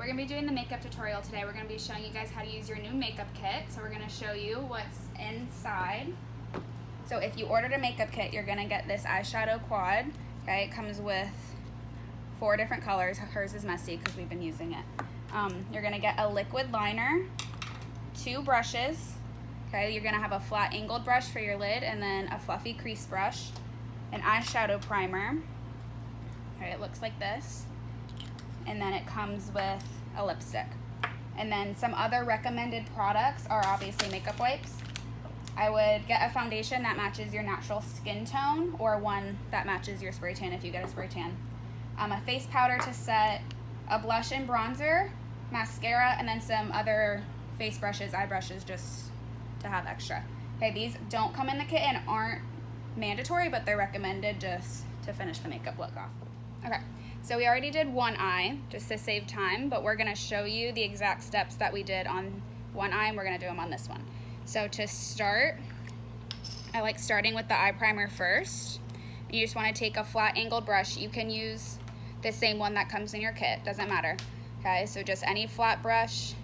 we're going to be doing the makeup tutorial today. We're going to be showing you guys how to use your new makeup kit. So we're going to show you what's inside. So if you ordered a makeup kit, you're going to get this eyeshadow quad. Okay, it comes with 4 different colors. Hers is messy because we've been using it. You're going to get a liquid liner, 2 brushes. Okay, you're going to have a flat angled brush for your lid and then a fluffy crease brush, an eyeshadow primer. Okay, it looks like this. And then it comes with a lipstick. And then some other recommended products are obviously makeup wipes. I would get a foundation that matches your natural skin tone or one that matches your spray tan if you get a spray tan. A face powder to set, a blush and bronzer, mascara, and then some other face brushes, eye brushes, just to have extra. Okay, these don't come in the kit and aren't mandatory, but they're recommended just to finish the makeup look off. Okay. So we already did one eye just to save time, but we're going to show you the exact steps that we did on one eye, and we're going to do them on this one. So to start, I like starting with the eye primer first. You just want to take a flat angled brush. You can use the same one that comes in your kit, doesn't matter. Okay, so just any flat brush,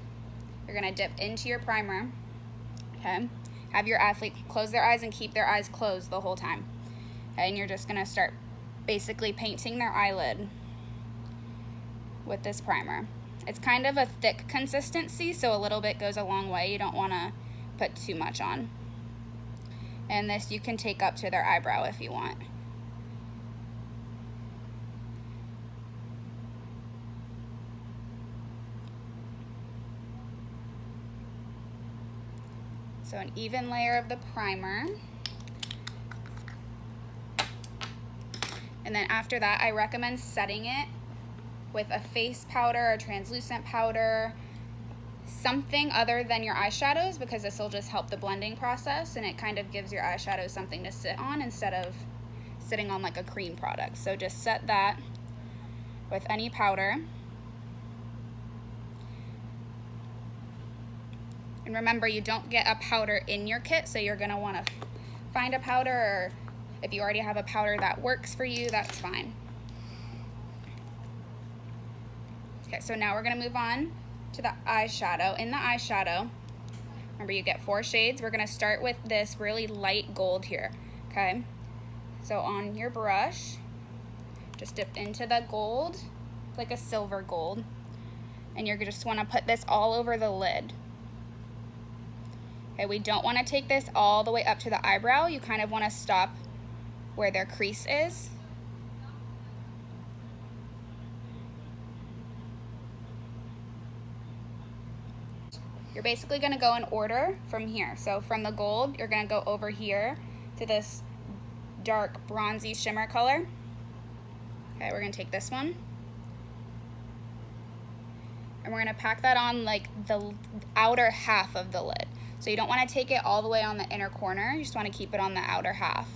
you're going to dip into your primer. Okay, have your athlete close their eyes and keep their eyes closed the whole time. Okay, and you're just going to start basically painting their eyelid with this primer. It's kind of a thick consistency, so a little bit goes a long way. You don't want to put too much on. And this you can take up to their eyebrow if you want. So an even layer of the primer. And then after that, I recommend setting it with a face powder, a translucent powder, something other than your eyeshadows, because this will just help the blending process and it kind of gives your eyeshadows something to sit on instead of sitting on like a cream product. So just set that with any powder. And remember, you don't get a powder in your kit, so you're gonna wanna find a powder, or if you already have a powder that works for you, that's fine. Okay, so now we're gonna move on to the eyeshadow. In the eyeshadow, remember you get 4 shades. We're gonna start with this really light gold here, okay? So on your brush, just dip into the gold, like a silver gold, and you're just wanna put this all over the lid. Okay, we don't wanna take this all the way up to the eyebrow. You kind of wanna stop where their crease is. You're basically gonna go in order from here. So from the gold, you're gonna go over here to this dark bronzy shimmer color. Okay, we're gonna take this one. And we're gonna pack that on like the outer half of the lid. So you don't wanna take it all the way on the inner corner, you just wanna keep it on the outer half.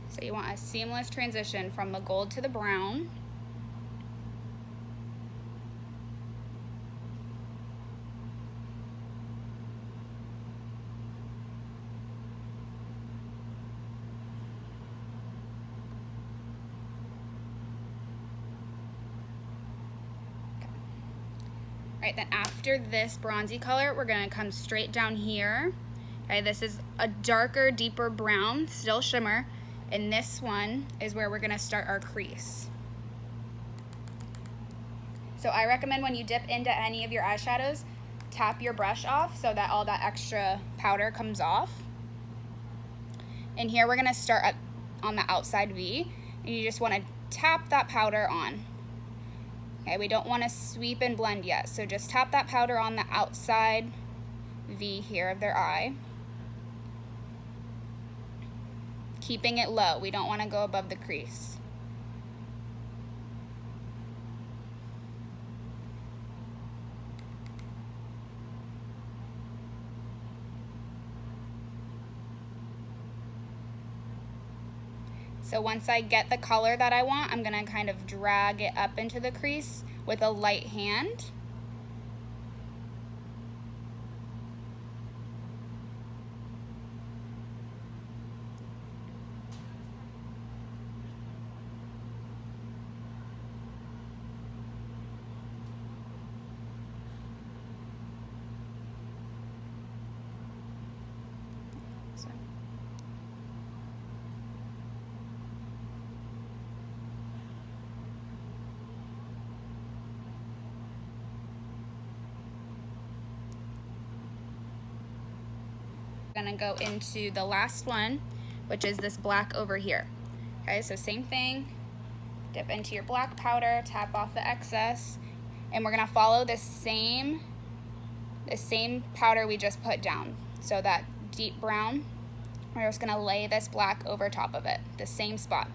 So you want a seamless transition from the gold to the brown. Right, then after this bronzy color, we're gonna come straight down here. Okay, this is a darker, deeper brown, still shimmer. And this one is where we're gonna start our crease. So I recommend when you dip into any of your eyeshadows, tap your brush off so that all that extra powder comes off. And here we're gonna start on the outside V, and you just wanna tap that powder on. Okay, we don't wanna sweep and blend yet, so just tap that powder on the outside V here of their eye. Keeping it low, we don't wanna go above the crease. So once I get the color that I want, I'm gonna kind of drag it up into the crease with a light hand. Gonna go into the last one, which is this black over here. Okay, so same thing, dip into your black powder, tap off the excess, and we're gonna follow the same powder we just put down. So that deep brown, we're just gonna lay this black over top of it, the same spot.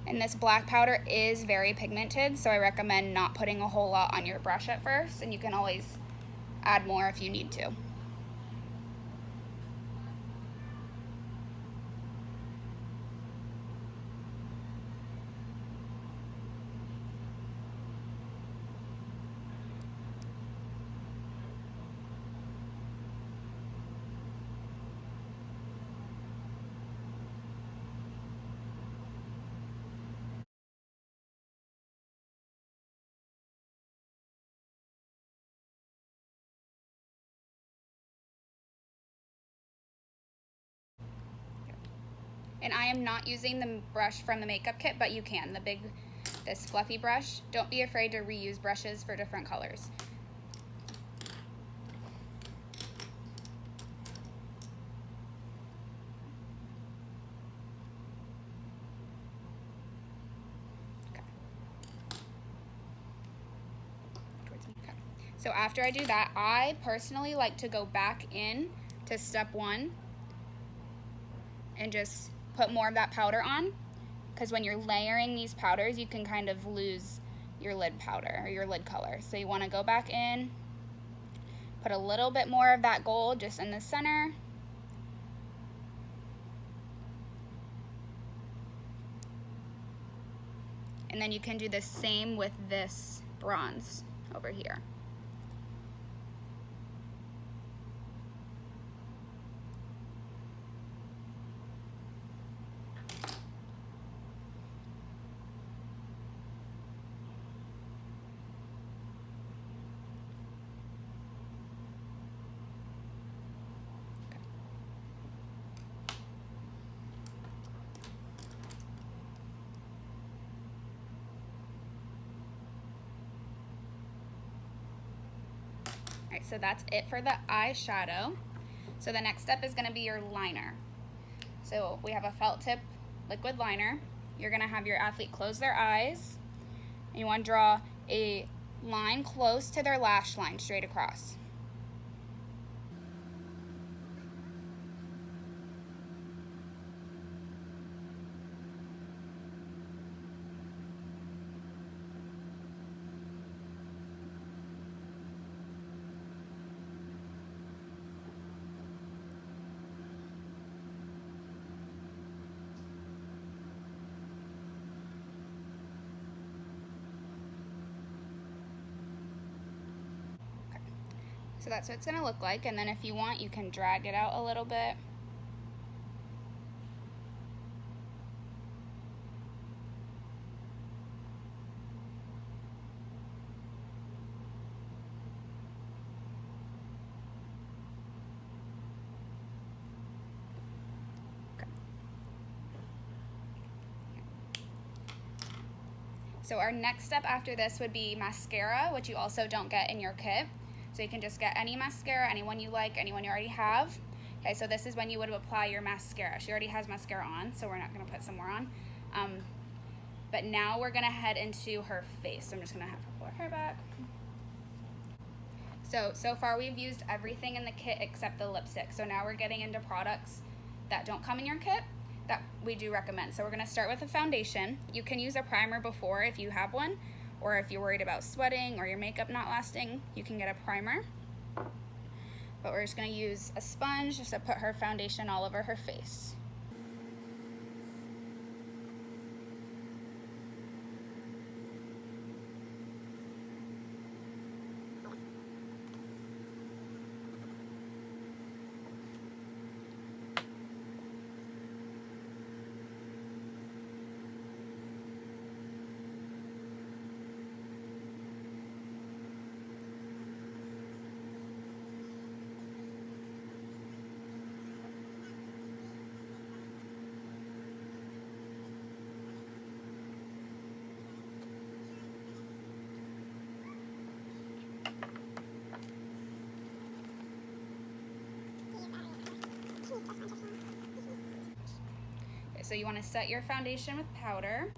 And this black powder is very pigmented, so I recommend not putting a whole lot on your brush at first, and you can always add more if you need to. And I am not using the brush from the makeup kit, but you can, this fluffy brush. Don't be afraid to reuse brushes for different colors. Okay. So after I do that, I personally like to go back in to step one and just put more of that powder on, because when you're layering these powders, you can kind of lose your lid powder or your lid color. So you want to go back in, put a little bit more of that gold just in the center. And then you can do the same with this bronze over here. Alright, so that's it for the eyeshadow. So the next step is going to be your liner. So we have a felt tip liquid liner. You're going to have your athlete close their eyes, and you want to draw a line close to their lash line straight across. So that's what it's going to look like, and then if you want, you can drag it out a little bit. So our next step after this would be mascara, which you also don't get in your kit. So you can just get any mascara, anyone you like, anyone you already have. Okay, so this is when you would apply your mascara. She already has mascara on, so we're not gonna put some more on. But now we're gonna head into her face. So I'm just gonna have her pull her hair back. So far we've used everything in the kit except the lipstick. So now we're getting into products that don't come in your kit that we do recommend. So we're gonna start with a foundation. You can use a primer before if you have one, or if you're worried about sweating or your makeup not lasting, you can get a primer. But we're just going to use a sponge just to put her foundation all over her face. Okay, so you want to set your foundation with powder.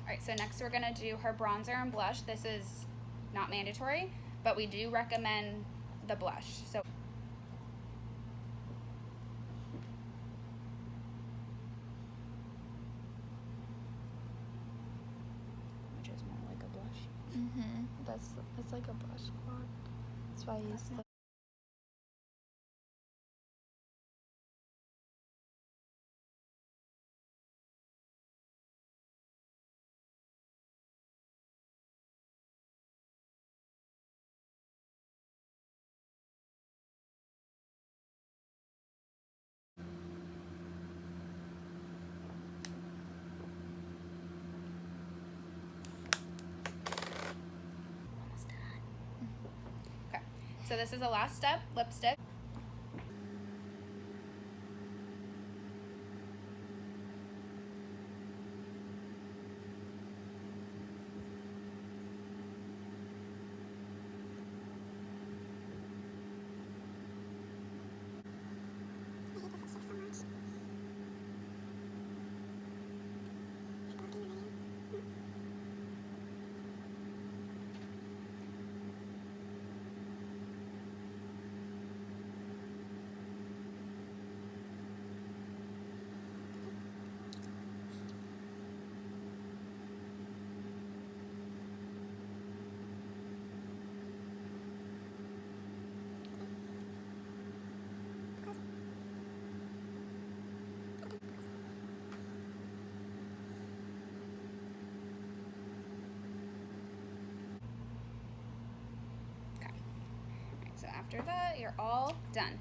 Alright, so next we're going to do her bronzer and blush. This is not mandatory, but we do recommend the blush. So which is more like a blush. It's like a blush quad. That's why I use the. Almost done. Okay, so this is the last step, lipstick. So after that, you're all done.